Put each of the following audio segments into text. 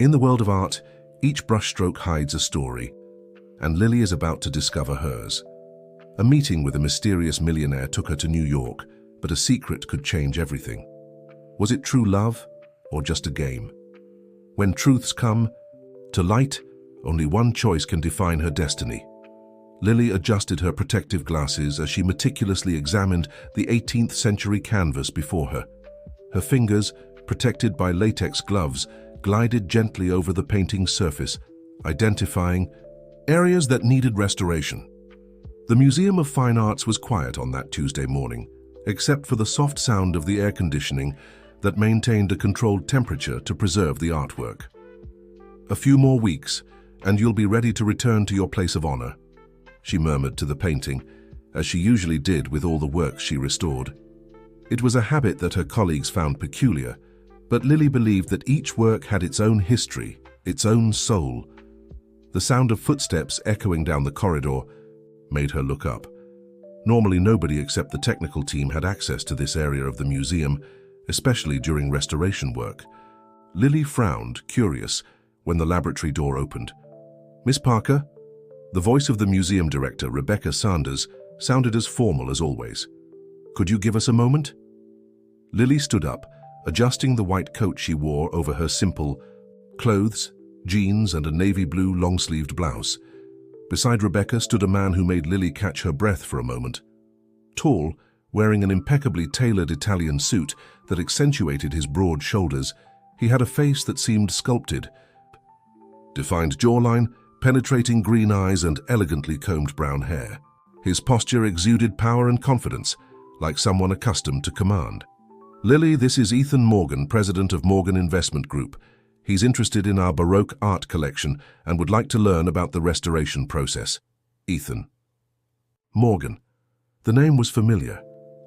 In the world of art, each brushstroke hides a story, and Lily is about to discover hers. A meeting with a mysterious millionaire took her to New York, but a secret could change everything. Was it true love, or just a game? When truths come to light, only one choice can define her destiny. Lily adjusted her protective glasses as she meticulously examined the 18th century canvas before her. Her fingers, protected by latex gloves, glided gently over the painting's surface, identifying areas that needed restoration. The Museum of Fine Arts was quiet on that Tuesday morning, except for the soft sound of the air conditioning that maintained a controlled temperature to preserve the artwork. "A few more weeks, and you'll be ready to return to your place of honor," she murmured to the painting, as she usually did with all the works she restored. It was a habit that her colleagues found peculiar, but Lily believed that each work had its own history, its own soul. The sound of footsteps echoing down the corridor made her look up. Normally, nobody except the technical team had access to this area of the museum, especially during restoration work. Lily frowned, curious, when the laboratory door opened. "Miss Parker?" The voice of the museum director, Rebecca Sanders, sounded as formal as always. "Could you give us a moment?" Lily stood up, adjusting the white coat she wore over her simple clothes, jeans, and a navy blue long-sleeved blouse. Beside Rebecca stood a man who made Lily catch her breath for a moment. Tall, wearing an impeccably tailored Italian suit that accentuated his broad shoulders, he had a face that seemed sculpted. Defined jawline, penetrating green eyes, and elegantly combed brown hair. His posture exuded power and confidence, like someone accustomed to command. "Lily, this is Ethan Morgan, president of Morgan Investment Group. He's interested in our Baroque art collection and would like to learn about the restoration process." Ethan. Morgan. The name was familiar.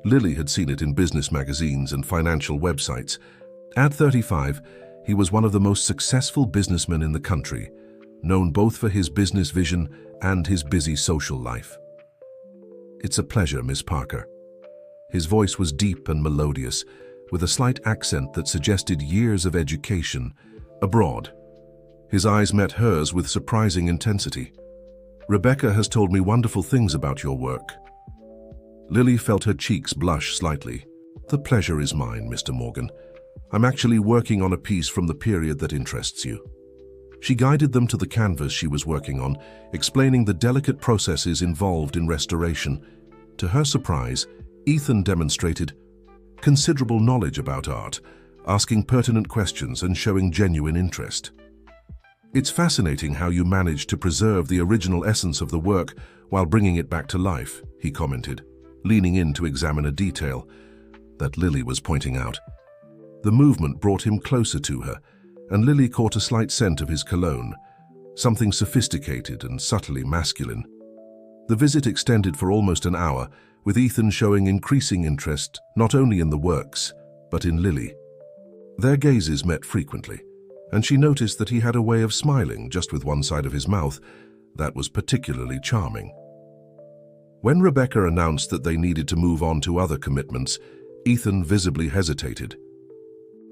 Lily had seen it in business magazines and financial websites. At 35, he was one of the most successful businessmen in the country, known both for his business vision and his busy social life. "It's a pleasure, Miss Parker." His voice was deep and melodious, with a slight accent that suggested years of education abroad. His eyes met hers with surprising intensity. "Rebecca has told me wonderful things about your work." Lily felt her cheeks blush slightly. "The pleasure is mine, Mr. Morgan. I'm actually working on a piece from the period that interests you." She guided them to the canvas she was working on, explaining the delicate processes involved in restoration. To her surprise, Ethan demonstrated considerable knowledge about art, asking pertinent questions and showing genuine interest. "It's fascinating how you managed to preserve the original essence of the work while bringing it back to life," he commented, leaning in to examine a detail that Lily was pointing out. The movement brought him closer to her, and Lily caught a slight scent of his cologne, something sophisticated and subtly masculine. The visit extended for almost an hour, with Ethan showing increasing interest not only in the works, but in Lily. Their gazes met frequently, and she noticed that he had a way of smiling just with one side of his mouth that was particularly charming. When Rebecca announced that they needed to move on to other commitments, Ethan visibly hesitated.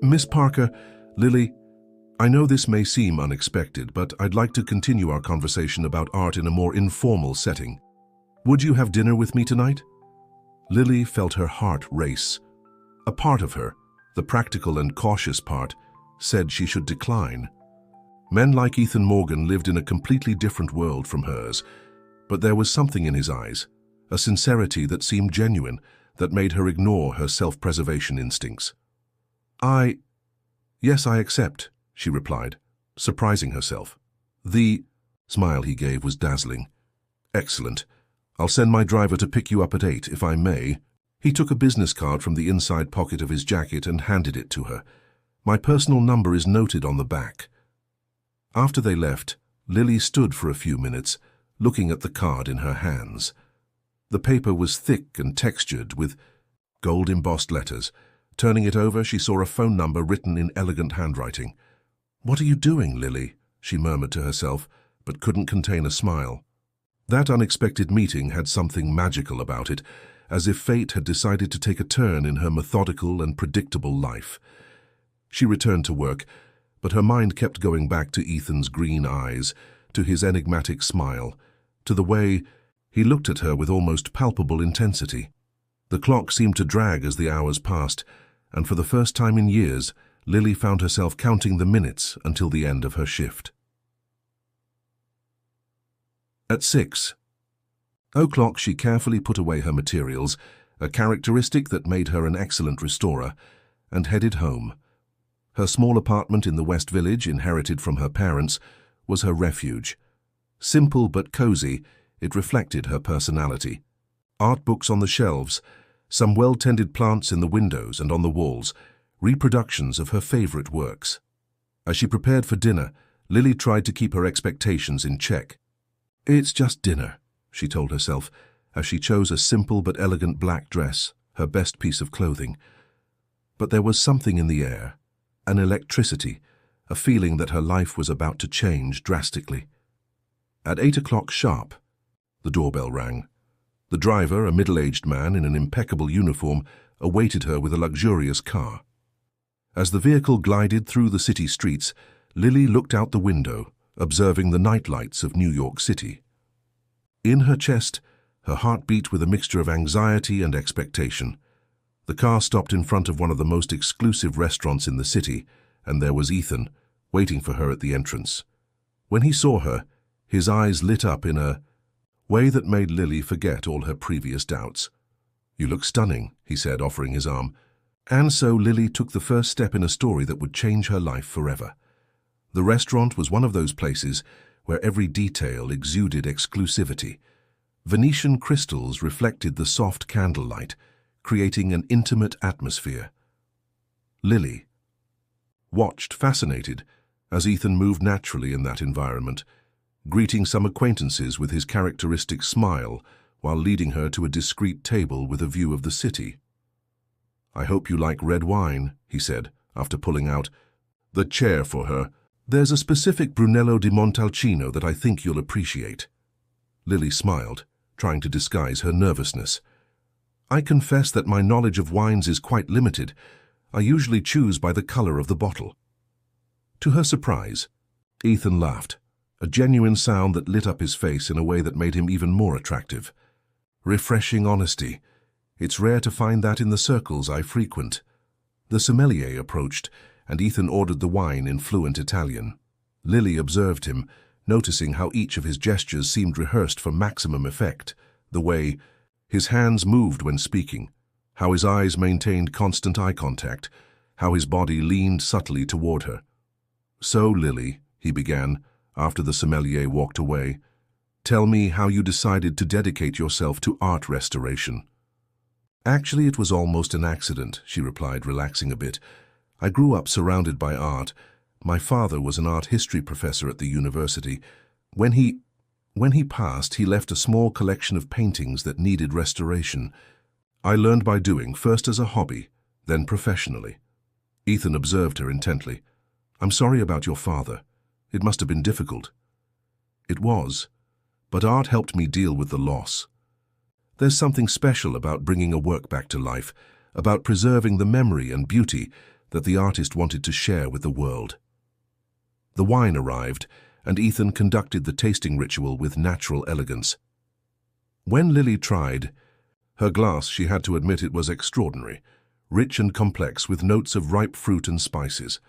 "Miss Parker, Lily, I know this may seem unexpected, but I'd like to continue our conversation about art in a more informal setting. Would you have dinner with me tonight?" Lily felt her heart race. A part of her, the practical and cautious part, said she should decline. Men like Ethan Morgan lived in a completely different world from hers, but there was something in his eyes, a sincerity that seemed genuine, that made her ignore her self-preservation instincts. Yes, I accept," she replied, surprising herself. The smile he gave was dazzling. "Excellent. I'll send my driver to pick you up at 8, if I may." He took a business card from the inside pocket of his jacket and handed it to her. "My personal number is noted on the back." After they left, Lily stood for a few minutes, looking at the card in her hands. The paper was thick and textured with gold-embossed letters. Turning it over, she saw a phone number written in elegant handwriting. "What are you doing, Lily?" she murmured to herself, but couldn't contain a smile. That unexpected meeting had something magical about it, as if fate had decided to take a turn in her methodical and predictable life. She returned to work, but her mind kept going back to Ethan's green eyes, to his enigmatic smile, to the way he looked at her with almost palpable intensity. The clock seemed to drag as the hours passed, and for the first time in years, Lily found herself counting the minutes until the end of her shift. At 6:00, she carefully put away her materials, a characteristic that made her an excellent restorer, and headed home. Her small apartment in the West Village, inherited from her parents, was her refuge. Simple but cozy, it reflected her personality. Art books on the shelves, some well-tended plants in the windows and on the walls, reproductions of her favorite works. As she prepared for dinner, Lily tried to keep her expectations in check. "It's just dinner," she told herself, as she chose a simple but elegant black dress, her best piece of clothing. But there was something in the air, an electricity, a feeling that her life was about to change drastically. At 8:00 sharp, the doorbell rang. The driver, a middle-aged man in an impeccable uniform, awaited her with a luxurious car. As the vehicle glided through the city streets, Lily looked out the window, observing the night lights of New York City. In her chest, her heart beat with a mixture of anxiety and expectation. The car stopped in front of one of the most exclusive restaurants in the city, and there was Ethan, waiting for her at the entrance. When he saw her, his eyes lit up in a way that made Lily forget all her previous doubts. "You look stunning," he said, offering his arm. And so Lily took the first step in a story that would change her life forever. The restaurant was one of those places where every detail exuded exclusivity. Venetian crystals reflected the soft candlelight, creating an intimate atmosphere. Lily watched, fascinated, as Ethan moved naturally in that environment, greeting some acquaintances with his characteristic smile while leading her to a discreet table with a view of the city. "I hope you like red wine," he said, after pulling out the chair for her. "There's a specific Brunello di Montalcino that I think you'll appreciate." Lily smiled, trying to disguise her nervousness. "I confess that my knowledge of wines is quite limited. I usually choose by the color of the bottle." To her surprise, Ethan laughed, a genuine sound that lit up his face in a way that made him even more attractive. Refreshing honesty. It's rare to find that in the circles I frequent. The sommelier approached, and Ethan ordered the wine in fluent Italian. Lily observed him, noticing how each of his gestures seemed rehearsed for maximum effect, the way his hands moved when speaking, how his eyes maintained constant eye contact, how his body leaned subtly toward her. "So, Lily," he began, after the sommelier walked away, "tell me how you decided to dedicate yourself to art restoration." "Actually, it was almost an accident," she replied, relaxing a bit. "I grew up surrounded by art. My father was an art history professor at the university. When he passed, he left a small collection of paintings that needed restoration. I learned by doing, first as a hobby, then professionally." Ethan observed her intently. "I'm sorry about your father. It must have been difficult." "It was, but art helped me deal with the loss. There's something special about bringing a work back to life, about preserving the memory and beauty that the artist wanted to share with the world." The wine arrived, and Ethan conducted the tasting ritual with natural elegance. When Lily tried her glass, she had to admit it was extraordinary, rich and complex with notes of ripe fruit and spices.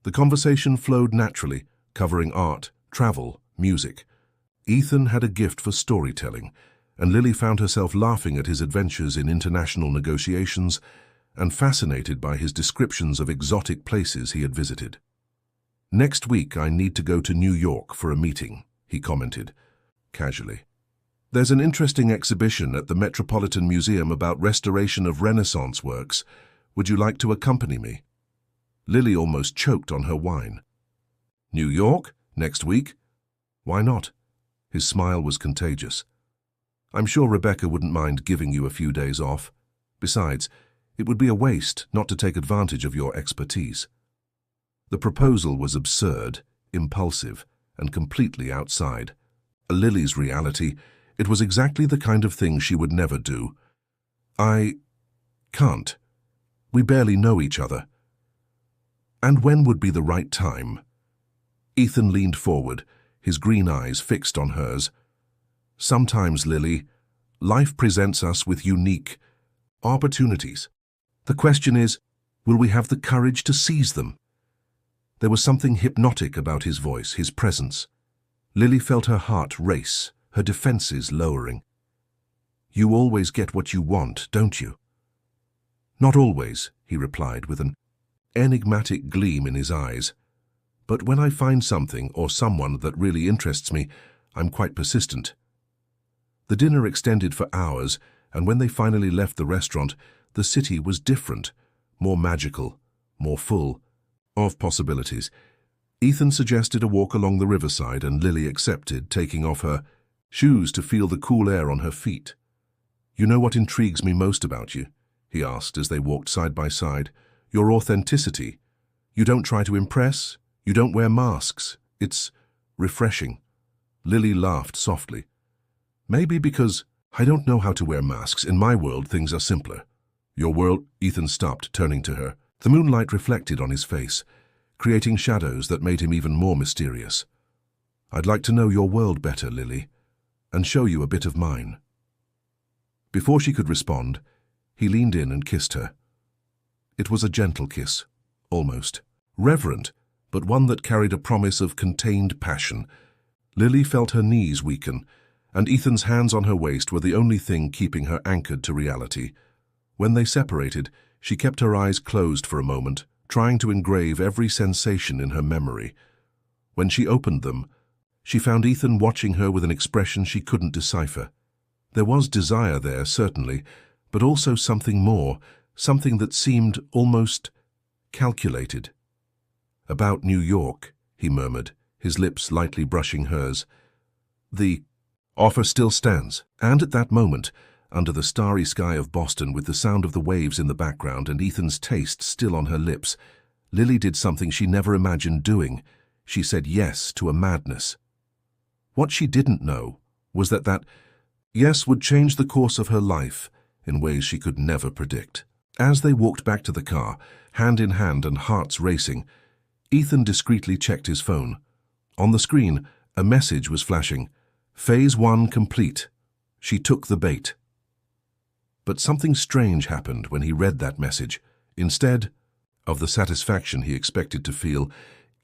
The conversation flowed naturally, covering art, travel, music. Ethan had a gift for storytelling, and Lily found herself laughing at his adventures in international negotiations and fascinated by his descriptions of exotic places he had visited. "Next week I need to go to New York for a meeting," he commented, casually. "There's an interesting exhibition at the Metropolitan Museum about restoration of Renaissance works. Would you like to accompany me?" Lily almost choked on her wine. "New York? Next week? Why not?" His smile was contagious. "I'm sure Rebecca wouldn't mind giving you a few days off. Besides, it would be a waste not to take advantage of your expertise." The proposal was absurd, impulsive, and completely outside Lily's reality. It was exactly the kind of thing she would never do. "I can't. We barely know each other." And when would be the right time? Ethan leaned forward, his green eyes fixed on hers. Sometimes, Lily, life presents us with unique opportunities. The question is, will we have the courage to seize them? There was something hypnotic about his voice, his presence. Lily felt her heart race, her defenses lowering. You always get what you want, don't you? Not always, he replied with an enigmatic gleam in his eyes. But when I find something or someone that really interests me, I'm quite persistent. The dinner extended for hours, and when they finally left the restaurant, the city was different, more magical, more full of possibilities. Ethan suggested a walk along the riverside, and Lily accepted, taking off her shoes to feel the cool air on her feet. You know what intrigues me most about you? He asked as they walked side by side. Your authenticity. You don't try to impress. You don't wear masks. It's refreshing. Lily laughed softly. Maybe because I don't know how to wear masks. In my world, things are simpler. Your world? Ethan stopped, turning to her. The moonlight reflected on his face, creating shadows that made him even more mysterious. I'd like to know your world better, Lily, and show you a bit of mine. Before she could respond, he leaned in and kissed her. It was a gentle kiss, almost reverent, but one that carried a promise of contained passion. Lily felt her knees weaken, and Ethan's hands on her waist were the only thing keeping her anchored to reality. When they separated, she kept her eyes closed for a moment, trying to engrave every sensation in her memory. When she opened them, she found Ethan watching her with an expression she couldn't decipher. There was desire there, certainly, but also something more, something that seemed almost calculated. About New York, he murmured, his lips lightly brushing hers. The offer still stands. And at that moment, under the starry sky of Boston, with the sound of the waves in the background and Ethan's taste still on her lips, Lily did something she never imagined doing. She said yes to a madness. What she didn't know was that yes would change the course of her life in ways she could never predict. As they walked back to the car, hand in hand and hearts racing, Ethan discreetly checked his phone. On the screen, a message was flashing. Phase 1 complete. She took the bait. But something strange happened when he read that message. Instead of the satisfaction he expected to feel,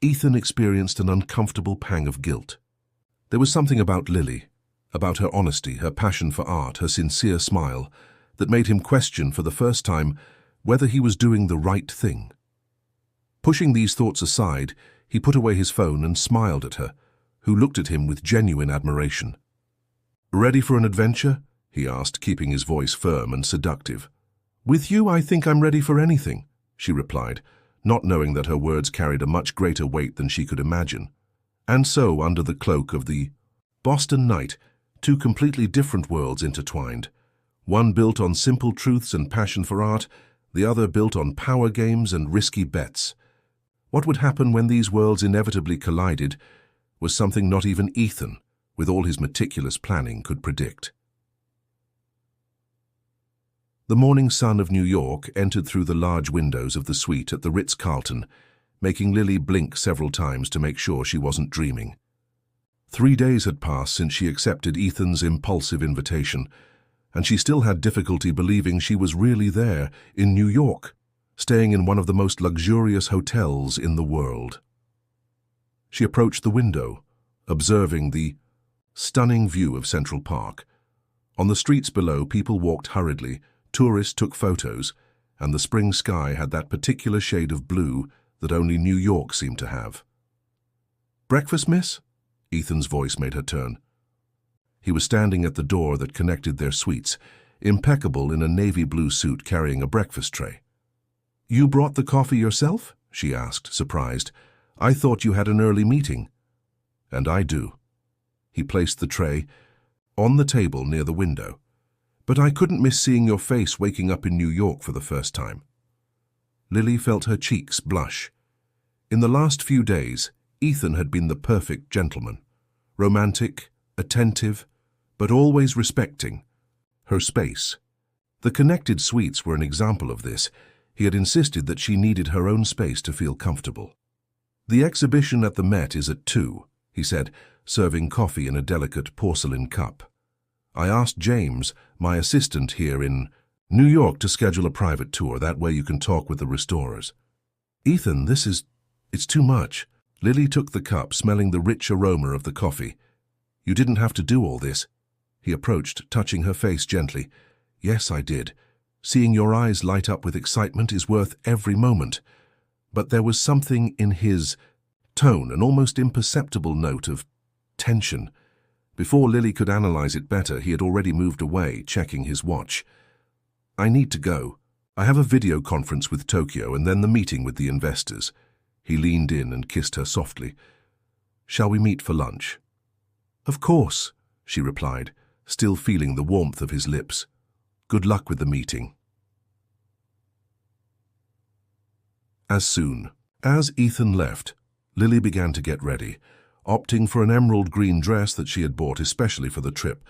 Ethan experienced an uncomfortable pang of guilt. There was something about Lily, about her honesty, her passion for art, her sincere smile, that made him question for the first time whether he was doing the right thing. Pushing these thoughts aside, he put away his phone and smiled at her, who looked at him with genuine admiration. Ready for an adventure? He asked, keeping his voice firm and seductive. With you, I think I'm ready for anything, she replied, not knowing that her words carried a much greater weight than she could imagine. And so, under the cloak of the Boston night, two completely different worlds intertwined. One built on simple truths and passion for art, the other built on power games and risky bets. What would happen when these worlds inevitably collided was something not even Ethan, with all his meticulous planning, could predict. The morning sun of New York entered through the large windows of the suite at the Ritz-Carlton, making Lily blink several times to make sure she wasn't dreaming. 3 days had passed since she accepted Ethan's impulsive invitation, and she still had difficulty believing she was really there, in New York, staying in one of the most luxurious hotels in the world. She approached the window, observing the stunning view of Central Park. On the streets below, people walked hurriedly, tourists took photos, and the spring sky had that particular shade of blue that only New York seemed to have. "Breakfast, miss?" Ethan's voice made her turn. He was standing at the door that connected their suites, impeccable in a navy blue suit carrying a breakfast tray. "You brought the coffee yourself?" she asked, surprised. "I thought you had an early meeting." "And I do." He placed the tray on the table near the window. "But I couldn't miss seeing your face waking up in New York for the first time." Lily felt her cheeks blush. In the last few days, Ethan had been the perfect gentleman. Romantic, attentive, but always respecting her space. The connected suites were an example of this. He had insisted that she needed her own space to feel comfortable. "The exhibition at the Met is at 2, he said, serving coffee in a delicate porcelain cup. "I asked James, my assistant here in New York, to schedule a private tour. That way you can talk with the restorers." "Ethan, it's too much." Lily took the cup, smelling the rich aroma of the coffee. "You didn't have to do all this." He approached, touching her face gently. "Yes, I did. Seeing your eyes light up with excitement is worth every moment." But there was something in his tone, an almost imperceptible note of tension. Before Lily could analyze it better, he had already moved away, checking his watch. "I need to go. I have a video conference with Tokyo and then the meeting with the investors." He leaned in and kissed her softly. "Shall we meet for lunch?" "Of course," she replied, still feeling the warmth of his lips. "Good luck with the meeting." As soon as Ethan left, Lily began to get ready, opting for an emerald green dress that she had bought especially for the trip.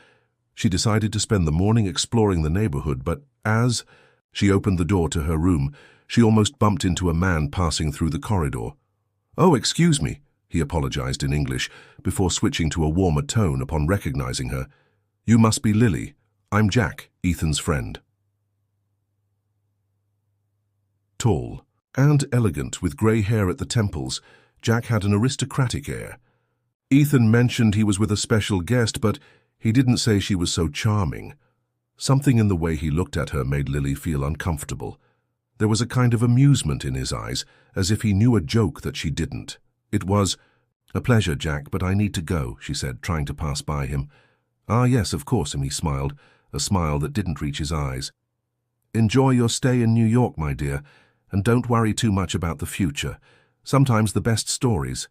She decided to spend the morning exploring the neighborhood, but as she opened the door to her room, she almost bumped into a man passing through the corridor. "Oh, excuse me," he apologized in English, before switching to a warmer tone upon recognizing her. "You must be Lily. I'm Jack, Ethan's friend." Tall and elegant, with grey hair at the temples, Jack had an aristocratic air. Ethan mentioned he was with a special guest, but he didn't say she was so charming. Something in the way he looked at her made Lily feel uncomfortable. There was a kind of amusement in his eyes, as if he knew a joke that she didn't. It was, "A pleasure, Jack, but I need to go," she said, trying to pass by him. "Ah, yes, of course," and he smiled, a smile that didn't reach his eyes. "Enjoy your stay in New York, my dear, and don't worry too much about the future. Sometimes the best stories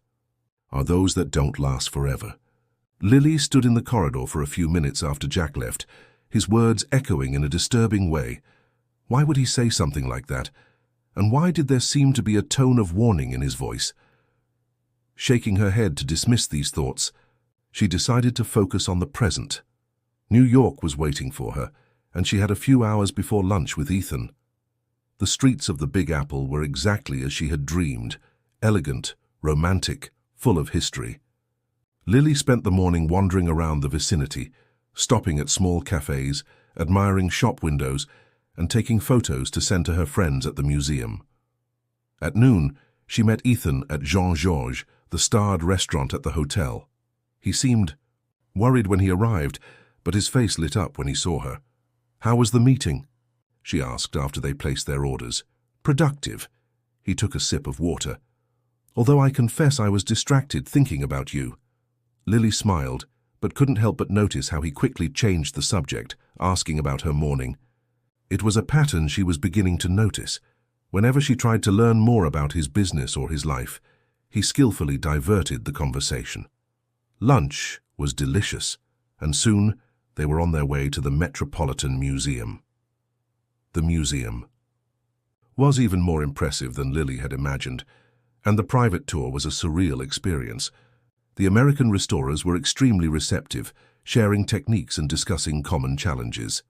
are those that don't last forever." Lily stood in the corridor for a few minutes after Jack left, his words echoing in a disturbing way. Why would he say something like that? And why did there seem to be a tone of warning in his voice? Shaking her head to dismiss these thoughts, she decided to focus on the present. New York was waiting for her, and she had a few hours before lunch with Ethan. The streets of the Big Apple were exactly as she had dreamed, elegant, romantic, full of history. Lily spent the morning wandering around the vicinity, stopping at small cafes, admiring shop windows, and taking photos to send to her friends at the museum. At noon, she met Ethan at Jean-Georges, the starred restaurant at the hotel. He seemed worried when he arrived, but his face lit up when he saw her. "How was the meeting?" she asked after they placed their orders. "Productive." He took a sip of water. "Although I confess I was distracted thinking about you." Lily smiled, but couldn't help but notice how he quickly changed the subject, asking about her morning. It was a pattern she was beginning to notice. Whenever she tried to learn more about his business or his life, he skillfully diverted the conversation. Lunch was delicious, and soon they were on their way to the Metropolitan Museum. The museum was even more impressive than Lily had imagined, and the private tour was a surreal experience. The American restorers were extremely receptive, sharing techniques and discussing common challenges.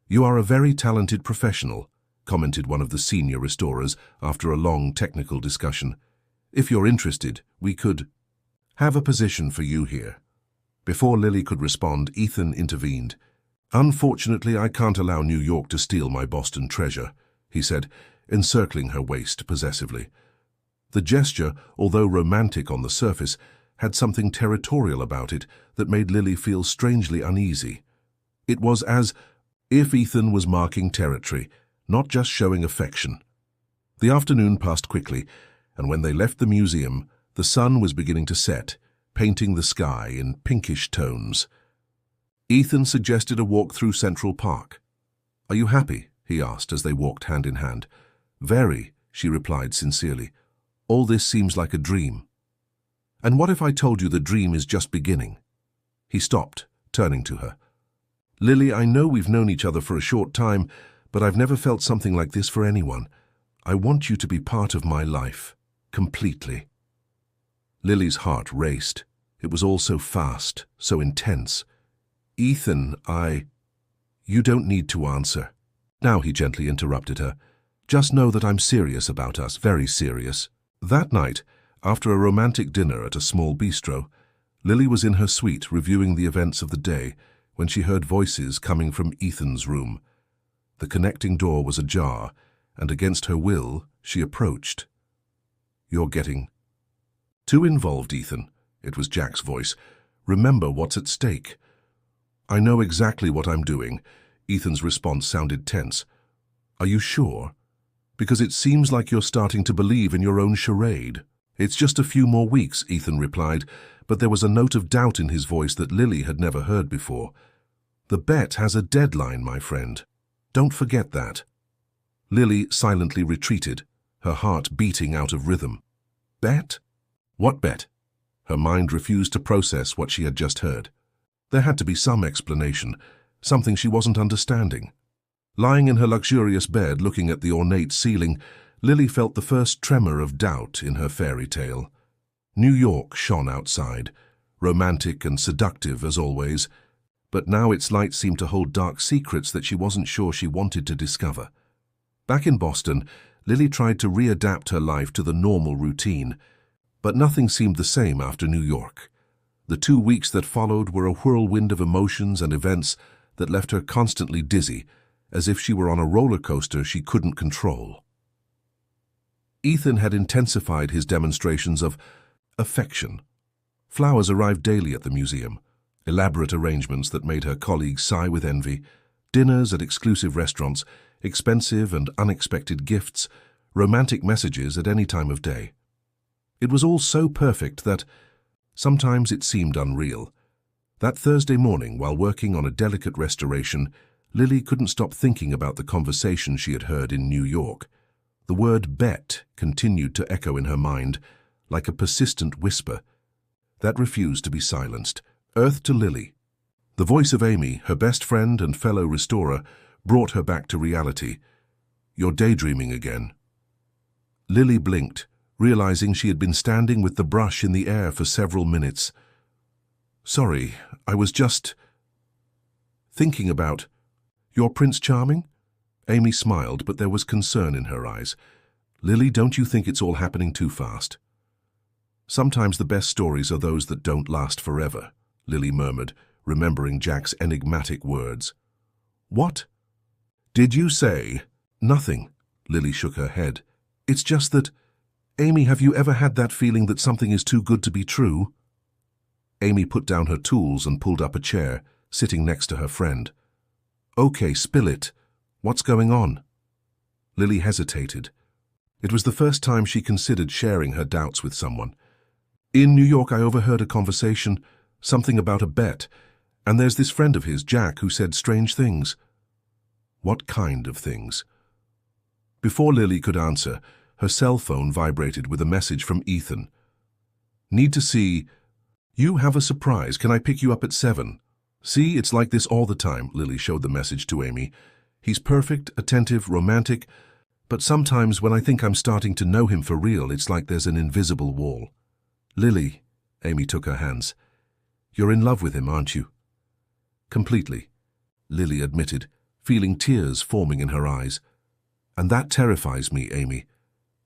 "You are a very talented professional," commented one of the senior restorers after a long technical discussion. "If you're interested, we could have a position for you here." Before Lily could respond, Ethan intervened. "Unfortunately, I can't allow New York to steal my Boston treasure," he said, encircling her waist possessively. The gesture, although romantic on the surface, had something territorial about it that made Lily feel strangely uneasy. It was as if Ethan was marking territory, not just showing affection. The afternoon passed quickly, and when they left the museum, the sun was beginning to set, painting the sky in pinkish tones. Ethan suggested a walk through Central Park. "Are you happy?" he asked as they walked hand in hand. "Very," she replied sincerely. "All this seems like a dream." "And what if I told you the dream is just beginning?" He stopped, turning to her. "Lily, I know we've known each other for a short time, but I've never felt something like this for anyone. I want you to be part of my life, completely." Lily's heart raced. It was all so fast, so intense. "Ethan, You don't need to answer." Now he gently interrupted her. Just know that I'm serious about us, very serious." That night, after a romantic dinner at a small bistro, Lily was in her suite reviewing the events of the day when she heard voices coming from Ethan's room. The connecting door was ajar, and against her will, she approached. "You're getting too involved, Ethan," it was Jack's voice. "Remember what's at stake." "I know exactly what I'm doing." Ethan's response sounded tense. "Are you sure? Because it seems like you're starting to believe in your own charade." "It's just a few more weeks," Ethan replied, but there was a note of doubt in his voice that Lily had never heard before. "The bet has a deadline, my friend. Don't forget that." Lily silently retreated, her heart beating out of rhythm. "Bet? What bet?" Her mind refused to process what she had just heard. There had to be some explanation, something she wasn't understanding. Lying in her luxurious bed, looking at the ornate ceiling, Lily felt the first tremor of doubt in her fairy tale. New York shone outside, romantic and seductive as always, but now its light seemed to hold dark secrets that she wasn't sure she wanted to discover. Back in Boston, Lily tried to readapt her life to the normal routine, but nothing seemed the same after New York. The 2 weeks that followed were a whirlwind of emotions and events that left her constantly dizzy, as if she were on a roller coaster she couldn't control. Ethan had intensified his demonstrations of affection. Flowers arrived daily at the museum, elaborate arrangements that made her colleagues sigh with envy, dinners at exclusive restaurants, expensive and unexpected gifts, romantic messages at any time of day. It was all so perfect that sometimes it seemed unreal. That Thursday morning, while working on a delicate restoration, Lily couldn't stop thinking about the conversation she had heard in New York. The word bet continued to echo in her mind, like a persistent whisper that refused to be silenced. Earth to Lily. The voice of Amy, her best friend and fellow restorer, brought her back to reality. "You're daydreaming again." Lily blinked, realizing she had been standing with the brush in the air for several minutes. "Sorry, I was just thinking about your Prince Charming?" Amy smiled, but there was concern in her eyes. "Lily, don't you think it's all happening too fast?" "Sometimes the best stories are those that don't last forever," Lily murmured, remembering Jack's enigmatic words. "What did you say?" "Nothing," Lily shook her head. "It's just that, Amy, have you ever had that feeling that something is too good to be true?" Amy put down her tools and pulled up a chair, sitting next to her friend. "Okay, spill it. What's going on?" Lily hesitated. It was the first time she considered sharing her doubts with someone. "In New York, I overheard a conversation, something about a bet, and there's this friend of his, Jack, who said strange things." "What kind of things?" Before Lily could answer, her cell phone vibrated with a message from Ethan. "Need to see you have a surprise. Can I pick you up at 7? "See, it's like this all the time," Lily showed the message to Amy. "He's perfect, attentive, romantic, but sometimes when I think I'm starting to know him for real, it's like there's an invisible wall." "Lily," Amy took her hands, "you're in love with him, aren't you?" "Completely," Lily admitted, feeling tears forming in her eyes. "And that terrifies me, Amy,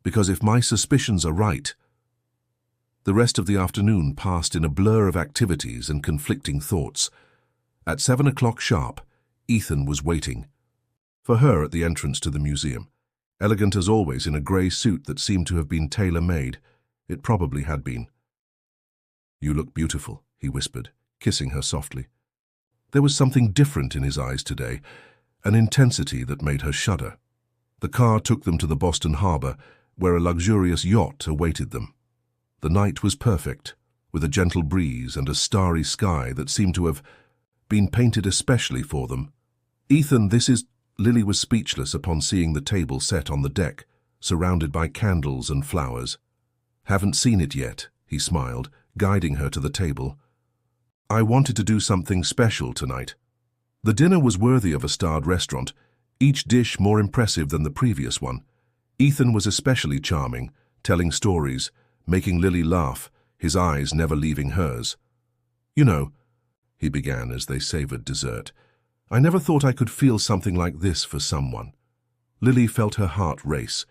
because if my suspicions are right..." The rest of the afternoon passed in a blur of activities and conflicting thoughts. At 7 o'clock sharp, Ethan was waiting for her at the entrance to the museum, elegant as always in a grey suit that seemed to have been tailor-made. It probably had been. "You look beautiful," he whispered, kissing her softly. There was something different in his eyes today, an intensity that made her shudder. The car took them to the Boston harbor, where a luxurious yacht awaited them. The night was perfect, with a gentle breeze and a starry sky that seemed to have been painted especially for them. "Ethan, this is..." Lily was speechless upon seeing the table set on the deck, surrounded by candles and flowers. "Haven't seen it yet," he smiled, guiding her to the table. "I wanted to do something special tonight." The dinner was worthy of a starred restaurant, each dish more impressive than the previous one. Ethan was especially charming, telling stories, making Lily laugh, his eyes never leaving hers. "You know," he began as they savored dessert, "I never thought I could feel something like this for someone." Lily felt her heart race.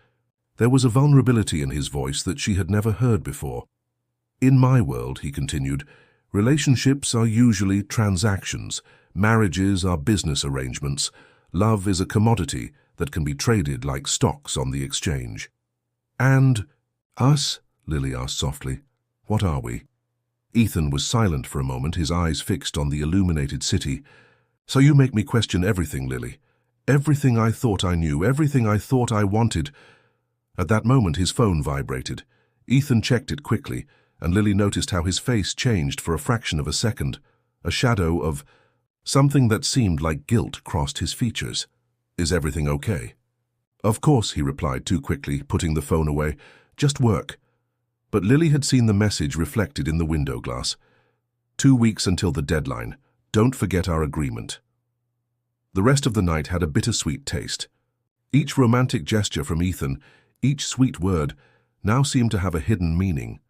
There was a vulnerability in his voice that she had never heard before. "In my world," he continued, "relationships are usually transactions. Marriages are business arrangements. Love is a commodity that can be traded like stocks on the exchange." "And us?" Lily asked softly. "What are we?" Ethan was silent for a moment, his eyes fixed on the illuminated city. "So you make me question everything, Lily. Everything I thought I knew, everything I thought I wanted." At that moment his phone vibrated. Ethan checked it quickly, and Lily noticed how his face changed for a fraction of a second. A shadow of something that seemed like guilt crossed his features. "Is everything okay?" "Of course," he replied too quickly, putting the phone away. "Just work." But Lily had seen the message reflected in the window glass. 2 weeks until the deadline. Don't forget our agreement." The rest of the night had a bittersweet taste. Each romantic gesture from Ethan, each sweet word, now seemed to have a hidden meaning.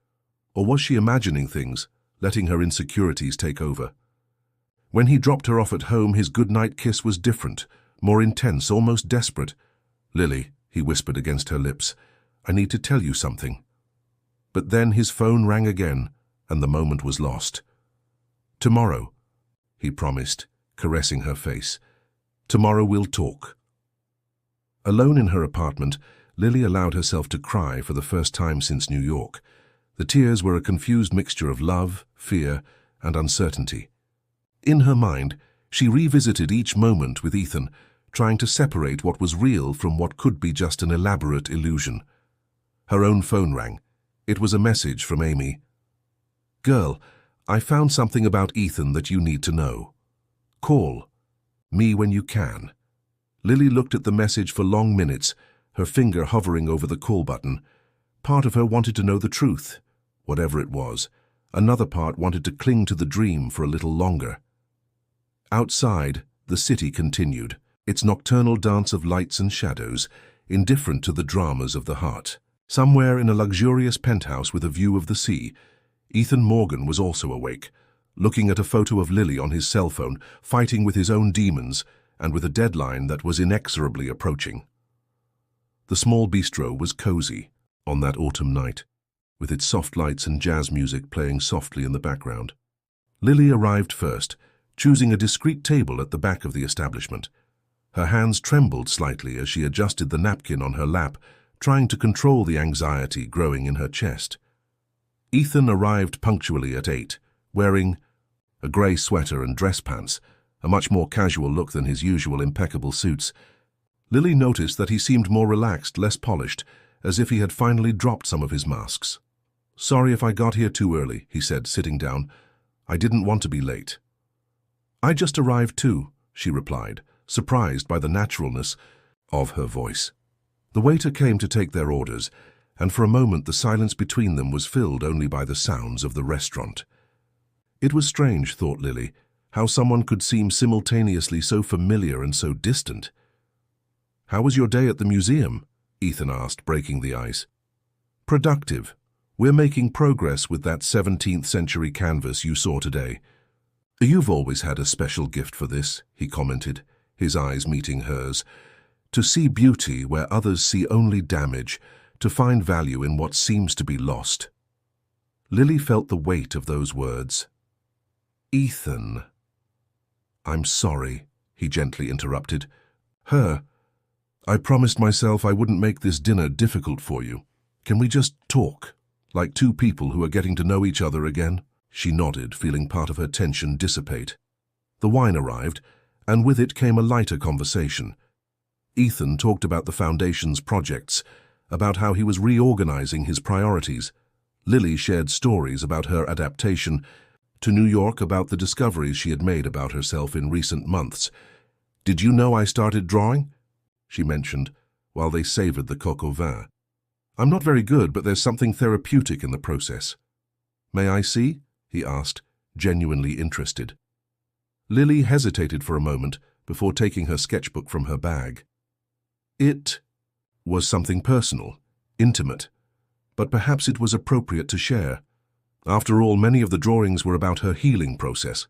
Or was she imagining things, letting her insecurities take over? When he dropped her off at home, his goodnight kiss was different, more intense, almost desperate. "Lily," he whispered against her lips, "I need to tell you something." But then his phone rang again, and the moment was lost. "Tomorrow," he promised, caressing her face. "Tomorrow we'll talk." Alone in her apartment, Lily allowed herself to cry for the first time since New York. The tears were a confused mixture of love, fear, and uncertainty. In her mind, she revisited each moment with Ethan, trying to separate what was real from what could be just an elaborate illusion. Her own phone rang. It was a message from Amy. "Girl, I found something about Ethan that you need to know. Call me when you can." Lily looked at the message for long minutes, her finger hovering over the call button. Part of her wanted to know the truth, whatever it was. Another part wanted to cling to the dream for a little longer. Outside, the city continued, its nocturnal dance of lights and shadows, indifferent to the dramas of the heart. Somewhere in a luxurious penthouse with a view of the sea, Ethan Morgan was also awake, looking at a photo of Lily on his cell phone, fighting with his own demons, and with a deadline that was inexorably approaching. The small bistro was cozy on that autumn night, with its soft lights and jazz music playing softly in the background. Lily arrived first, choosing a discreet table at the back of the establishment. Her hands trembled slightly as she adjusted the napkin on her lap, trying to control the anxiety growing in her chest. Ethan arrived punctually at 8, wearing a grey sweater and dress pants, a much more casual look than his usual impeccable suits. Lily noticed that he seemed more relaxed, less polished, as if he had finally dropped some of his masks. "Sorry if I got here too early," he said, sitting down. "I didn't want to be late." "I just arrived too," she replied, surprised by the naturalness of her voice. The waiter came to take their orders, and for a moment the silence between them was filled only by the sounds of the restaurant. It was strange, thought Lily, how someone could seem simultaneously so familiar and so distant. "How was your day at the museum?" Ethan asked, breaking the ice. "Productive. We're making progress with that 17th century canvas you saw today." "You've always had a special gift for this," he commented, his eyes meeting hers. "To see beauty where others see only damage, to find value in what seems to be lost." Lily felt the weight of those words. "Ethan." "I'm sorry," he gently interrupted. "Her. I promised myself I wouldn't make this dinner difficult for you. Can we just talk, like two people who are getting to know each other again?" She nodded, feeling part of her tension dissipate. The wine arrived, and with it came a lighter conversation. Ethan talked about the Foundation's projects, about how he was reorganizing his priorities. Lily shared stories about her adaptation to New York, about the discoveries she had made about herself in recent months. "Did you know I started drawing?" she mentioned, while they savored the coq au vin. "I'm not very good, but there's something therapeutic in the process." "May I see?" he asked, genuinely interested. Lily hesitated for a moment before taking her sketchbook from her bag. It was something personal, intimate, but perhaps it was appropriate to share. After all, many of the drawings were about her healing process.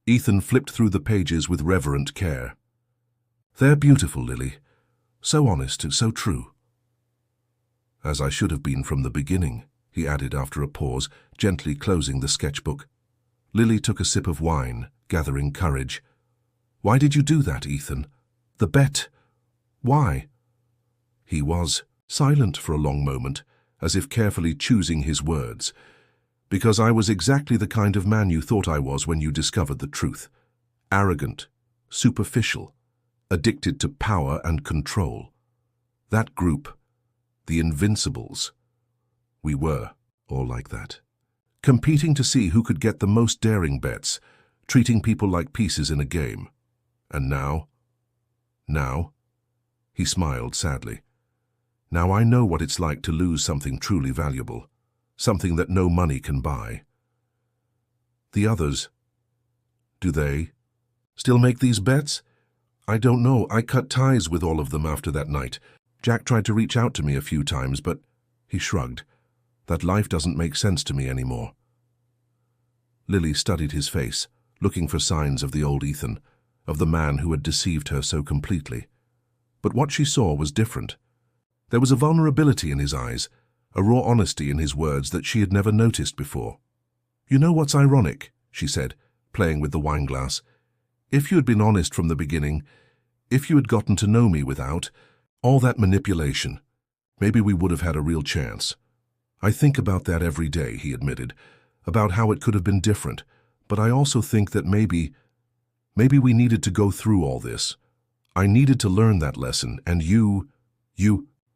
Ethan flipped through the pages with reverent care. "They're beautiful, Lily. So honest and so true. As I should have been from the beginning, he added after a pause, gently closing the sketchbook. Lily took a sip of wine, gathering courage. Why did you do that, Ethan? The bet. Why? He was silent for a long moment, as if carefully choosing his words. Because I was exactly the kind of man you thought I was when you discovered the truth. Arrogant, superficial, addicted to power and control. That group, the Invincibles, we were all like that. Competing to see who could get the most daring bets, treating people like pieces in a game. And now? He smiled sadly. Now I know what it's like to lose something truly valuable, something that no money can buy. The others, do they still make these bets? I don't know. I cut ties with all of them after that night. Jack tried to reach out to me a few times, but he shrugged. That life doesn't make sense to me anymore. Lily studied his face, looking for signs of the old Ethan, of the man who had deceived her so completely. But what she saw was different. There was a vulnerability in his eyes, a raw honesty in his words that she had never noticed before. You know what's ironic, she said, playing with the wineglass. If you had been honest from the beginning, if you had gotten to know me without all that manipulation, maybe we would have had a real chance. I think about that every day, he admitted, about how it could have been different, but I also think that maybe we needed to go through all this. I needed to learn that lesson, and you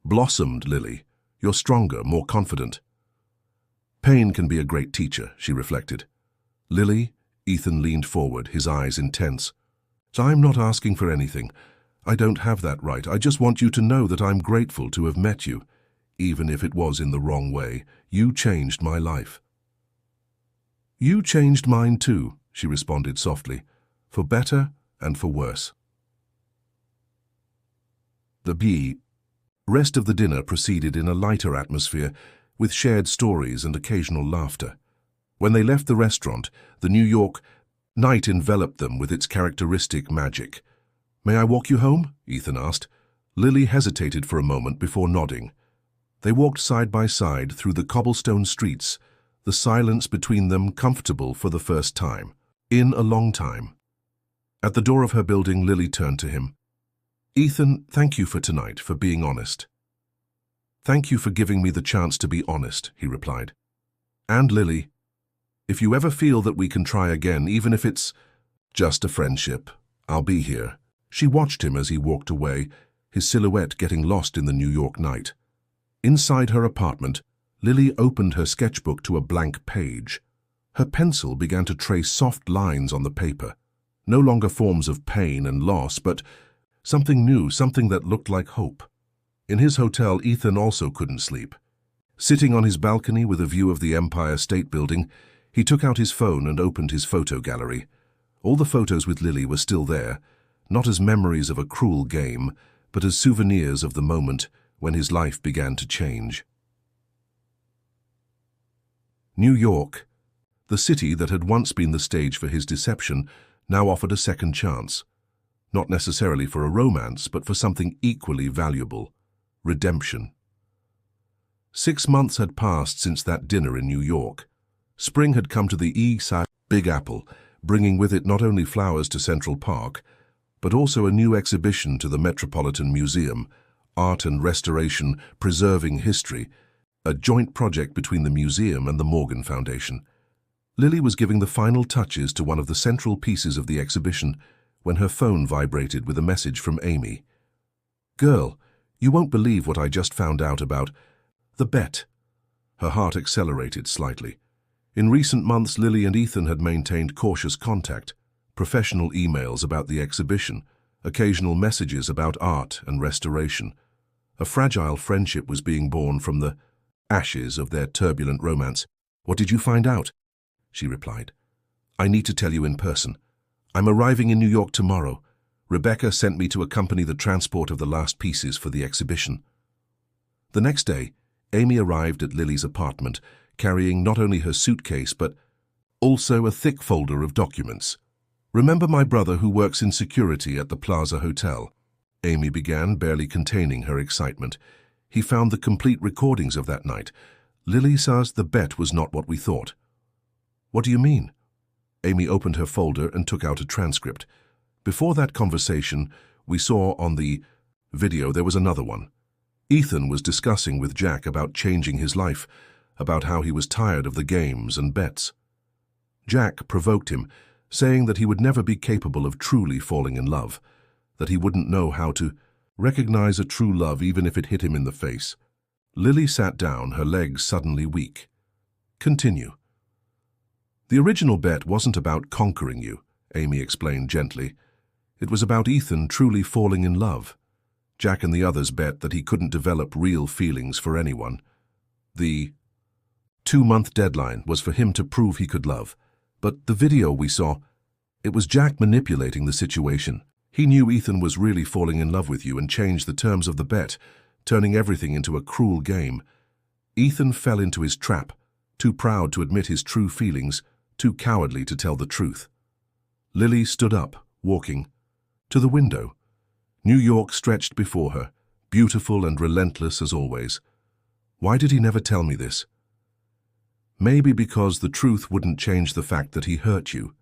blossomed, Lily. You're stronger, more confident. Pain can be a great teacher, she reflected. Lily, Ethan leaned forward, his eyes intense. So I'm not asking for anything. I don't have that right. I just want you to know that I'm grateful to have met you. Even if it was in the wrong way, you changed my life. You changed mine too, she responded softly, for better and for worse. The rest of the dinner proceeded in a lighter atmosphere, with shared stories and occasional laughter. When they left the restaurant, the New York night enveloped them with its characteristic magic. May I walk you home? Ethan asked. Lily hesitated for a moment before nodding. They walked side by side through the cobblestone streets, the silence between them comfortable for the first time, in a long time. At the door of her building, Lily turned to him. Ethan, thank you for tonight, for being honest. Thank you for giving me the chance to be honest, he replied. And Lily, if you ever feel that we can try again, even if it's just a friendship, I'll be here. She watched him as he walked away, his silhouette getting lost in the New York night. Inside her apartment, Lily opened her sketchbook to a blank page. Her pencil began to trace soft lines on the paper, no longer forms of pain and loss, but something new, something that looked like hope. In his hotel, Ethan also couldn't sleep. Sitting on his balcony with a view of the Empire State Building, he took out his phone and opened his photo gallery. All the photos with Lily were still there, not as memories of a cruel game, but as souvenirs of the moment when his life began to change. New York, the city that had once been the stage for his deception, now offered a second chance. Not necessarily for a romance, but for something equally valuable: redemption. 6 months had passed since that dinner in New York. Spring had come to the East Side Big Apple, bringing with it not only flowers to Central Park, but also a new exhibition to the Metropolitan Museum, Art and Restoration, Preserving History, a joint project between the museum and the Morgan Foundation. Lily was giving the final touches to one of the central pieces of the exhibition when her phone vibrated with a message from Amy. Girl, you won't believe what I just found out about the bet. Her heart accelerated slightly. In recent months, Lily and Ethan had maintained cautious contact, professional emails about the exhibition, occasional messages about art and restoration. A fragile friendship was being born from the ashes of their turbulent romance. What did you find out? She replied. I need to tell you in person. I'm arriving in New York tomorrow. Rebecca sent me to accompany the transport of the last pieces for the exhibition. The next day, Amy arrived at Lily's apartment, carrying not only her suitcase but also a thick folder of documents. Remember my brother who works in security at the Plaza Hotel? Amy began, barely containing her excitement. He found the complete recordings of that night. Lily says the bet was not what we thought. What do you mean? Amy opened her folder and took out a transcript. Before that conversation, we saw on the video there was another one. Ethan was discussing with Jack about changing his life, about how he was tired of the games and bets. Jack provoked him, saying that he would never be capable of truly falling in love, that he wouldn't know how to recognize a true love even if it hit him in the face. Lily sat down, her legs suddenly weak. Continue. The original bet wasn't about conquering you, Amy explained gently. It was about Ethan truly falling in love. Jack and the others bet that he couldn't develop real feelings for anyone. The 2-month deadline was for him to prove he could love. But the video we saw, it was Jack manipulating the situation. He knew Ethan was really falling in love with you and changed the terms of the bet, turning everything into a cruel game. Ethan fell into his trap, too proud to admit his true feelings, too cowardly to tell the truth. Lily stood up, walking to the window. New York stretched before her, beautiful and relentless as always. Why did he never tell me this? Maybe because the truth wouldn't change the fact that he hurt you,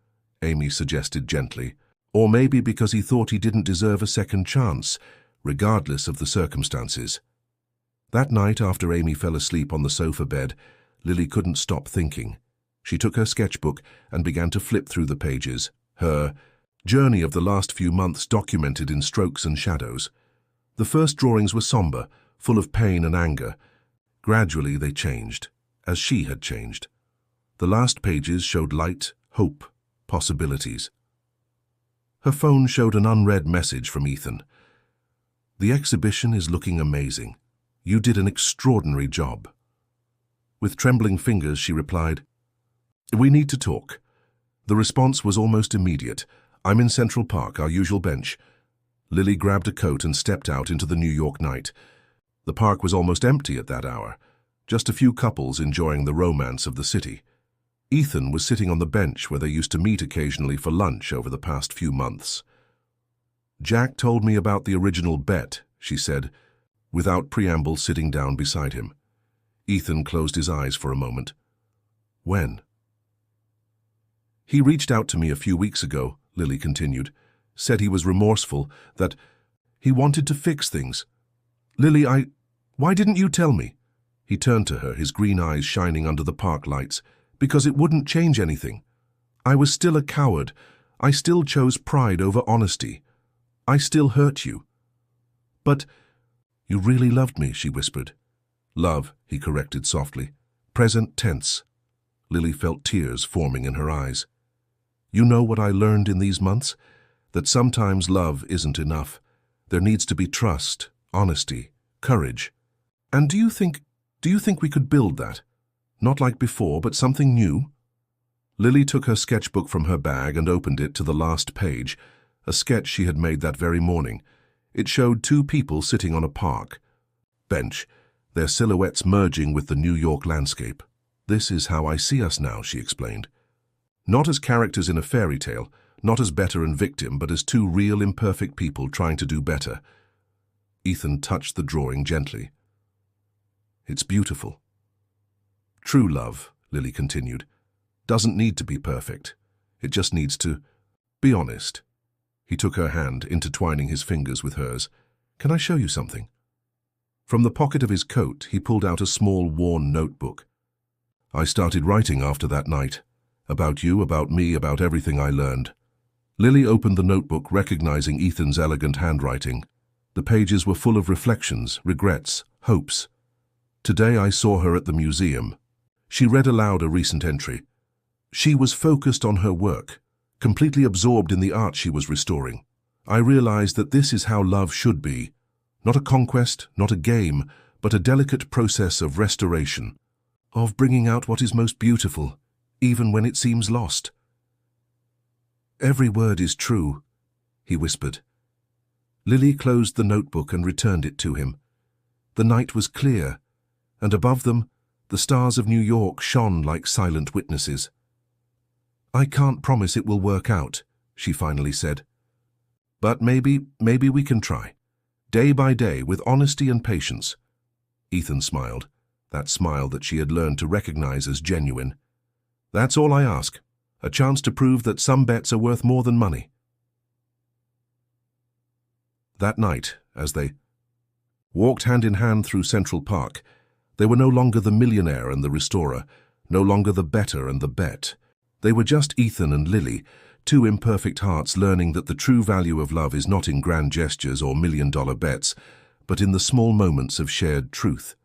Amy suggested gently. Or maybe because he thought he didn't deserve a second chance, regardless of the circumstances. That night, after Amy fell asleep on the sofa bed, Lily couldn't stop thinking. She took her sketchbook and began to flip through the pages, her journey of the last few months documented in strokes and shadows. The first drawings were somber, full of pain and anger. Gradually they changed, as she had changed. The last pages showed light, hope, possibilities. Her phone showed an unread message from Ethan. The exhibition is looking amazing. You did an extraordinary job. With trembling fingers, she replied, We need to talk. The response was almost immediate. I'm in Central Park, our usual bench. Lily grabbed a coat and stepped out into the New York night. The park was almost empty at that hour, just a few couples enjoying the romance of the city. Ethan was sitting on the bench where they used to meet occasionally for lunch over the past few months. Jack told me about the original bet, she said, without preamble, sitting down beside him. Ethan closed his eyes for a moment. When? He reached out to me a few weeks ago, Lily continued, said he was remorseful, that he wanted to fix things. Lily, why didn't you tell me? He turned to her, his green eyes shining under the park lights. Because it wouldn't change anything. I was still a coward. I still chose pride over honesty. I still hurt you. But you really loved me, she whispered. Love, he corrected softly. Present tense. Lily felt tears forming in her eyes. You know what I learned in these months? That sometimes love isn't enough. There needs to be trust, honesty, courage. And do you think we could build that? Not like before, but something new? Lily took her sketchbook from her bag and opened it to the last page, a sketch she had made that very morning. It showed 2 people sitting on a park bench, their silhouettes merging with the New York landscape. This is how I see us now, she explained. Not as characters in a fairy tale, not as better and victim, but as 2 real imperfect people trying to do better. Ethan touched the drawing gently. It's beautiful. True love, Lily continued, doesn't need to be perfect. It just needs to be honest. He took her hand, intertwining his fingers with hers. Can I show you something? From the pocket of his coat, he pulled out a small, worn notebook. I started writing after that night. About you, about me, about everything I learned. Lily opened the notebook, recognizing Ethan's elegant handwriting. The pages were full of reflections, regrets, hopes. Today I saw her at the museum. She read aloud a recent entry. She was focused on her work, completely absorbed in the art she was restoring. I realized that this is how love should be. Not a conquest, not a game, but a delicate process of restoration, of bringing out what is most beautiful, even when it seems lost. Every word is true, he whispered. Lily closed the notebook and returned it to him. The night was clear, and above them, the stars of New York shone like silent witnesses. I can't promise it will work out, she finally said. But maybe we can try. day by day with honesty and patience. Ethan smiled, that smile that she had learned to recognize as genuine. That's all I ask, a chance to prove that some bets are worth more than money. That night, as they walked hand in hand through Central Park, they were no longer the millionaire and the restorer, no longer the bettor and the bet. They were just Ethan and Lily, two imperfect hearts learning that the true value of love is not in grand gestures or million-dollar bets, but in the small moments of shared truth.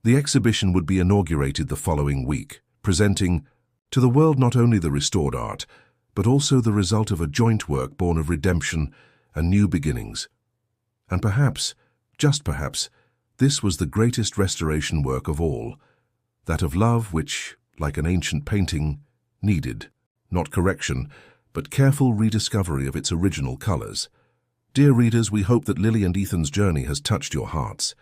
The exhibition would be inaugurated the following week, presenting to the world not only the restored art, but also the result of a joint work born of redemption and new beginnings. And perhaps, just perhaps, this was the greatest restoration work of all, that of love which, like an ancient painting, needed, not correction, but careful rediscovery of its original colors. Dear readers, we hope that Lily and Ethan's journey has touched your hearts.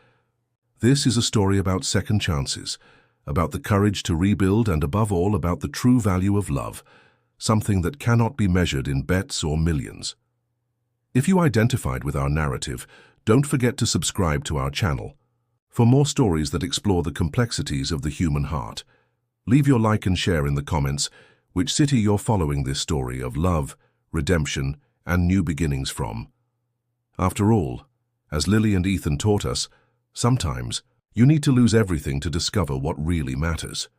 This is a story about second chances, about the courage to rebuild and above all about the true value of love, something that cannot be measured in bets or millions. If you identified with our narrative, don't forget to subscribe to our channel for more stories that explore the complexities of the human heart. Leave your like and share in the comments which city you're following this story of love, redemption, and new beginnings from. After all, as Lily and Ethan taught us, sometimes you need to lose everything to discover what really matters.